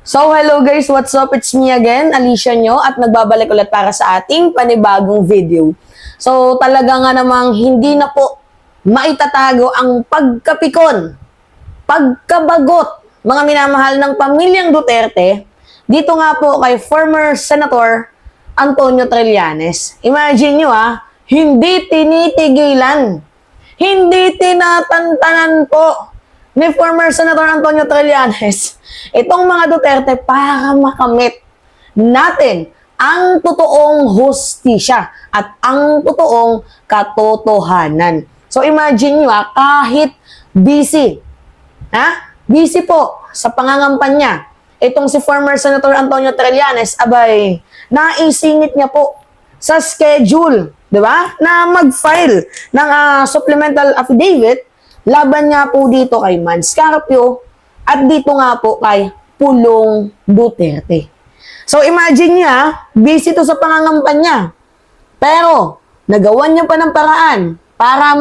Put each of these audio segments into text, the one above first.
So, hello guys, what's up? It's me again, Alicia nyo, at nagbabalik ulit para sa ating panibagong video. So, talaga nga namang hindi na po maitatago ang pagkapikon, pagkabagot, mga minamahal ng pamilyang Duterte, dito nga po kay former Senator Antonio Trillanes. Imagine nyo hindi tinitigilan, hindi tinatantanan po ni former Senator Antonio Trillanes itong mga Duterte para makamit natin ang totoong hustisya at ang totoong katotohanan. So imagine nyo kahit busy, busy po sa pangangampanya, itong si former Senator Antonio Trillanes, abay, naisingit niya po sa schedule, di ba, na mag-file ng supplemental affidavit laban nga po dito kay Mans Carpio at dito nga po kay Pulong Duterte. So imagine niya, busy to sa pangangampanya. Pero nagawan niya pa ng paraan para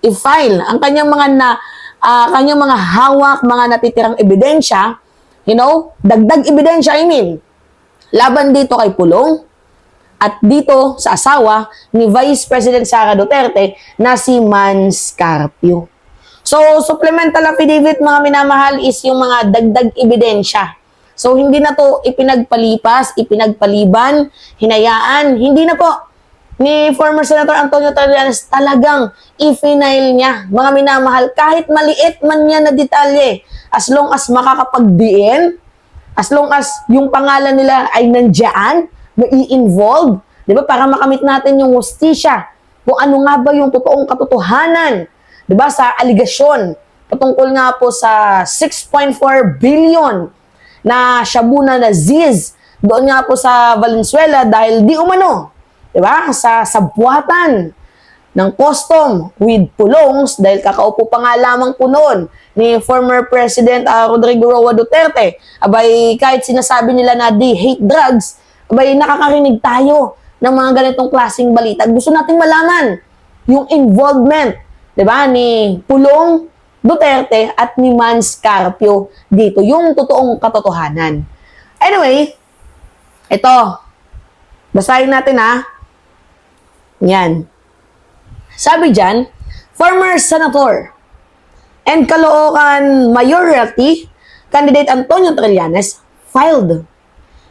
i-file ang kanyang mga hawak, mga natitirang ebidensya, dagdag ebidensya laban dito kay Pulong at dito sa asawa ni Vice President Sara Duterte na si Mans Carpio. So, supplemental affidavit, mga minamahal, is yung mga dagdag ebidensya. So, hindi na to ipinagpalipas, ipinagpaliban, hinayaan. Hindi na po ni former Senator Antonio Trillanes talagang i-final niya. Mga minamahal, kahit maliit man niya na detalye, as long as makakapag-DN, as long as yung pangalan nila ay nandiyan, mai-involve, di ba? Para makamit natin yung hustisya. Kung ano nga ba yung totoong katotohanan, di ba? Sa aligasyon, patungkol nga po sa 6.4 billion na shabu na Ziz doon nga po sa Valenzuela dahil di umano, di ba? Sa sabwatan ng custom with Pulongs dahil kakaupo pa nga lamang po noon ni former President Rodrigo Roa Duterte. Abay, kahit sinasabi nila na they hate drugs, abay, nakakarinig tayo ng mga ganitong klaseng balita. Gusto nating malaman yung involvement, di ba, ni Pulong Duterte at ni Mans Carpio dito, yung totoong katotohanan. Anyway, ito, basahin natin Yan. Sabi dyan, former Senator and Caloocan Majority candidate Antonio Trillanes filed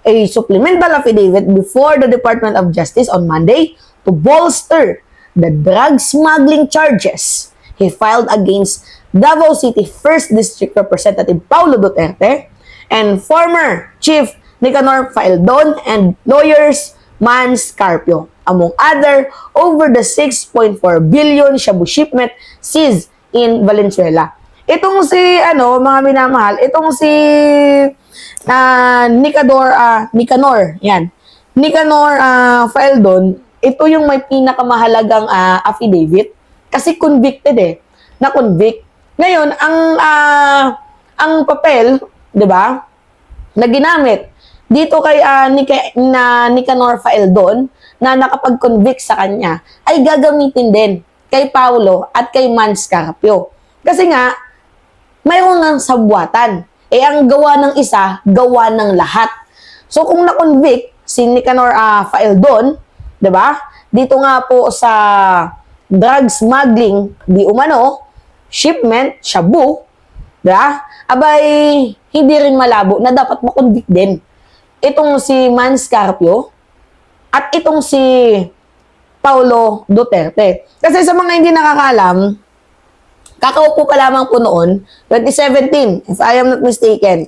a supplemental affidavit before the Department of Justice on Monday to bolster the drug smuggling charges he filed against Davao City 1st District Representative Paulo Duterte and former Chief Nicanor Faeldon and lawyers Mans Carpio, among other, over the 6.4 billion shabu shipment seized in Valenzuela. Itong si, mga minamahal, itong si Nicanor Faeldon, ito yung may pinakamahalagang affidavit kasi convicted na-convict. Ngayon, ang papel, 'di ba, na ginamit dito kay Nicanor Faeldon na nakapag-convict sa kanya ay gagamitin din kay Paulo at kay Mans Carpio. Kasi nga, mayroon ng sabwatan. Ang gawa ng isa, gawa ng lahat. So, kung na-convict si Nicanor Faeldon, di ba? Dito nga po sa drug smuggling, di umano, shipment, shabu, di ba? Abay, hindi rin malabo na dapat ma-convict din. Itong si Mans Carpio at itong si Paulo Duterte. Kasi sa mga hindi nakakaalam, kakaupo pa lamang po noon, 2017, if I am not mistaken.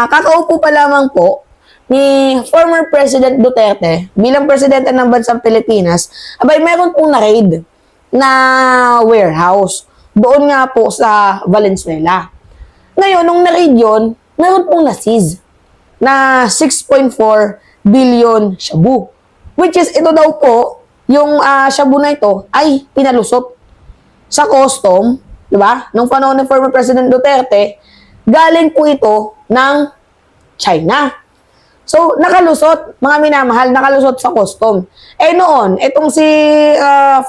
Kakaupo pa lamang po ni former President Duterte bilang presidente ng bansang Pilipinas, abay meron pong na-raid na warehouse doon nga po sa Valenzuela. Ngayon, nung na-raid yun, meron pong na-seize na 6.4 billion shabu. Which is, ito daw po, yung shabu na ito ay pinalusot sa custom, di ba? Nung panahon ng former President Duterte, galing po ito ng China. So, nakalusot, mga minamahal, nakalusot sa custom. Noon, itong si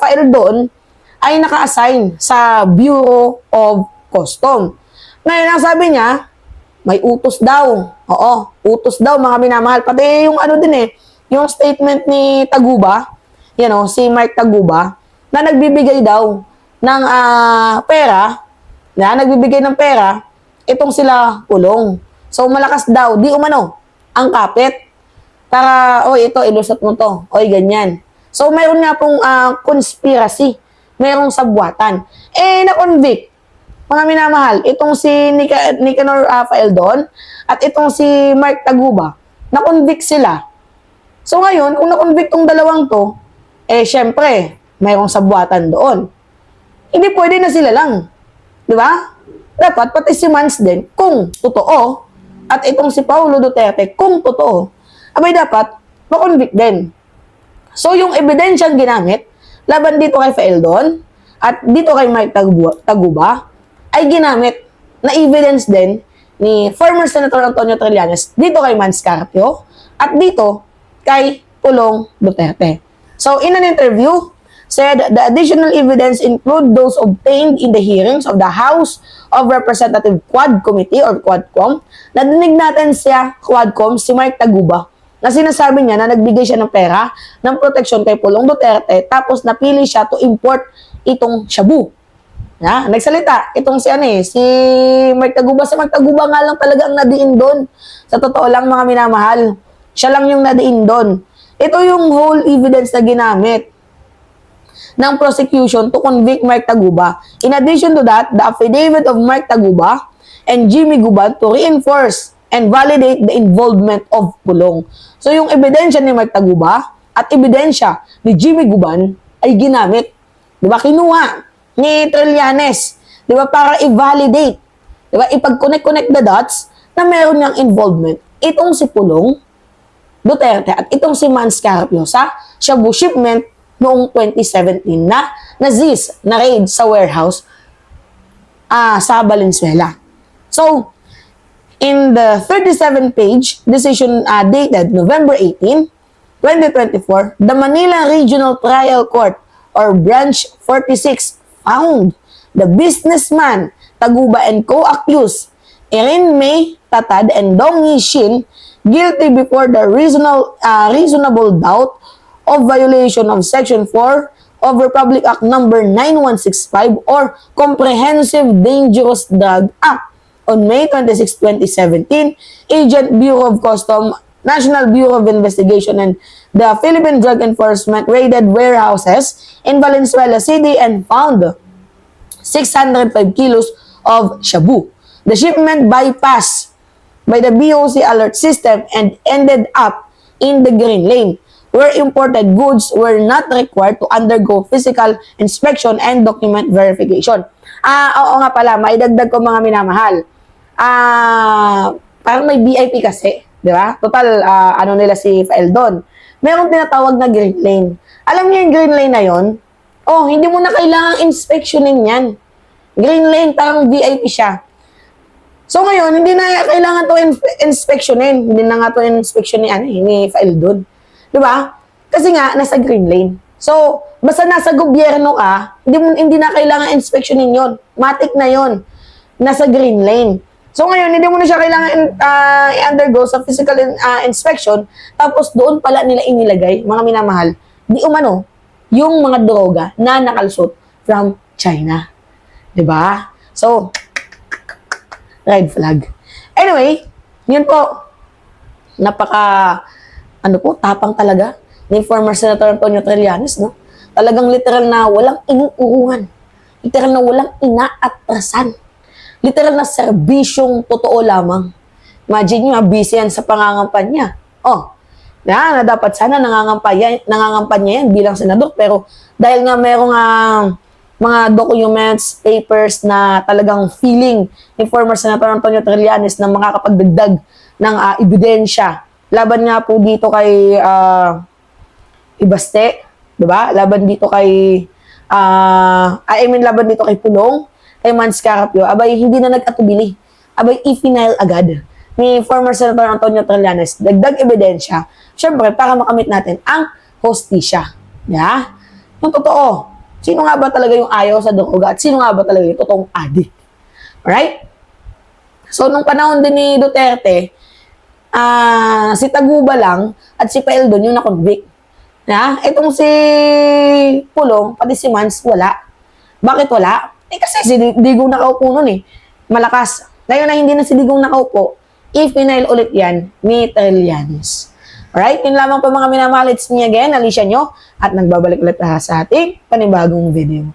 Faeldon ay naka-assign sa Bureau of Custom. Ngayon, ang sabi niya, may utos daw. Oo, utos daw mga minamahal. Pati yung ano din yung statement ni Taguba, si Mark Taguba, na nagbibigay daw ng pera, itong sila Pulong. So, malakas daw, di umano, ang kapit. Para, ito, ilusot mo to. Ganyan. So, mayroon nga pong conspiracy. Mayroong sabwatan. Na-convict. Mga minamahal, itong si Nicanor Faeldon at itong si Mark Taguba, na-convict sila. So, ngayon, kung na-convict tong dalawang to, syempre, mayroong sabwatan doon. Hindi pwede na sila lang. Di ba? Dapat, pati si Mans din, kung totoo, at itong si Paulo Duterte, kung totoo, abay dapat, ma-convict din. So, yung ebidensyang ginamit, laban dito kay Faeldon, at dito kay Mike Taguba, ay ginamit na evidence din ni former Senator Antonio Trillanes, dito kay Mans Carpio, at dito kay Pulong Duterte. So, in an interview, said the additional evidence include those obtained in the hearings of the House of Representative Quad Committee or Quadcom. Nadinig natin siya, Quadcom, si Mike Taguba, na sinasabi niya na nagbigay siya ng pera ng proteksyon kay Pulong Duterte tapos napili siya to import itong shabu. Nagsalita itong si Mike Taguba. Si Mike Taguba nga lang talaga ang nadiin doon. Sa totoo lang mga minamahal, siya lang yung nadiin doon. Ito yung whole evidence na ginamit ng prosecution to convict Mark Taguba. In addition to that, the affidavit of Mark Taguba and Jimmy Guban to reinforce and validate the involvement of Pulong. So yung ebidensya ni Mark Taguba at ebidensya ni Jimmy Guban ay ginamit. Diba? Kinuha ni Trillanes. Diba? Para i-validate. Diba? Ipag-connect the dots na meron niyang involvement. Itong si Pulong Duterte at itong si Mans Carpio sa shabu shipment noong 2017 na na-seize, na-raid sa warehouse sa Valenzuela. So, in the 37-page decision dated November 18, 2024, the Manila Regional Trial Court or Branch 46 found the businessman Taguba and co-accused Erin May Tatad and Dong Yishin guilty before the reasonable doubt of violation of Section 4 of Republic Act Number 9165 or Comprehensive Dangerous Drug Act. On May 26, 2017, Agent Bureau of Customs, National Bureau of Investigation, and the Philippine Drug Enforcement raided warehouses in Valenzuela City and found 605 kilos of shabu. The shipment bypassed by the BOC alert system and ended up in the green lane, where imported goods were not required to undergo physical inspection and document verification. Oo nga pala, maidagdag ko mga minamahal. Parang may VIP kasi, di ba? Total, nila si Faeldon. Merong tinatawag na green lane. Alam niyo yung green lane na yon? Hindi mo na kailangang inspectionin yan. Green lane, parang VIP siya. So ngayon, hindi na kailangan to inspectionin. Hindi na nga to inspection ni Faeldon. Di ba? Kasi nga, nasa green lane. So, basta nasa gobyerno ka, hindi na kailangan inspectionin yon. Matik na yon. Nasa green lane. So ngayon, hindi mo na siya kailangan i-undergo sa physical inspection, tapos doon pala nila inilagay, mga minamahal, di umano, yung mga droga na nakalusot from China. Diba? So, red flag. Anyway, yun po, tapang talaga ni former Senator Antonio Trillanes, no? Talagang literal na walang inuuungan. Literal na walang inaatrasan. Literal na serbisyong totoo lamang. Imagine nyo, busy yan sa pangangampanya. Na dapat sana nangangampanya yan bilang senador, pero dahil nga merong mga documents, papers na talagang feeling ni former Senator Antonio Trillanes na makakapagdagdag ng ebidensya. Laban nga po dito kay Ibaste, di ba? Laban dito kay laban dito kay Pulong, kay Mans Carpio, abay hindi na nag-atubili. Abay i-final agad ni former Senator Antonio Trillanes. Dagdag ebidensya, syempre para makamit natin ang hostisya. Yeah? Yung totoo. Sino nga ba talaga yung ayaw sa droga at sino nga ba talaga yung totoong addict? Alright? So, nung panahon din ni Duterte, si Taguba lang at si Paeldon yung na-convict. Itong si Pulong, pati si Mans, wala. Bakit wala? Kasi si Digong nakaupo nun malakas. Ngayon na hindi na si Digong nakaupo, i-final ulit yan ni Trillanes. Alright? Yun lamang po mga minamahal. It's me again, Alicia nyo. At nagbabalik ulit sa ating panibagong video.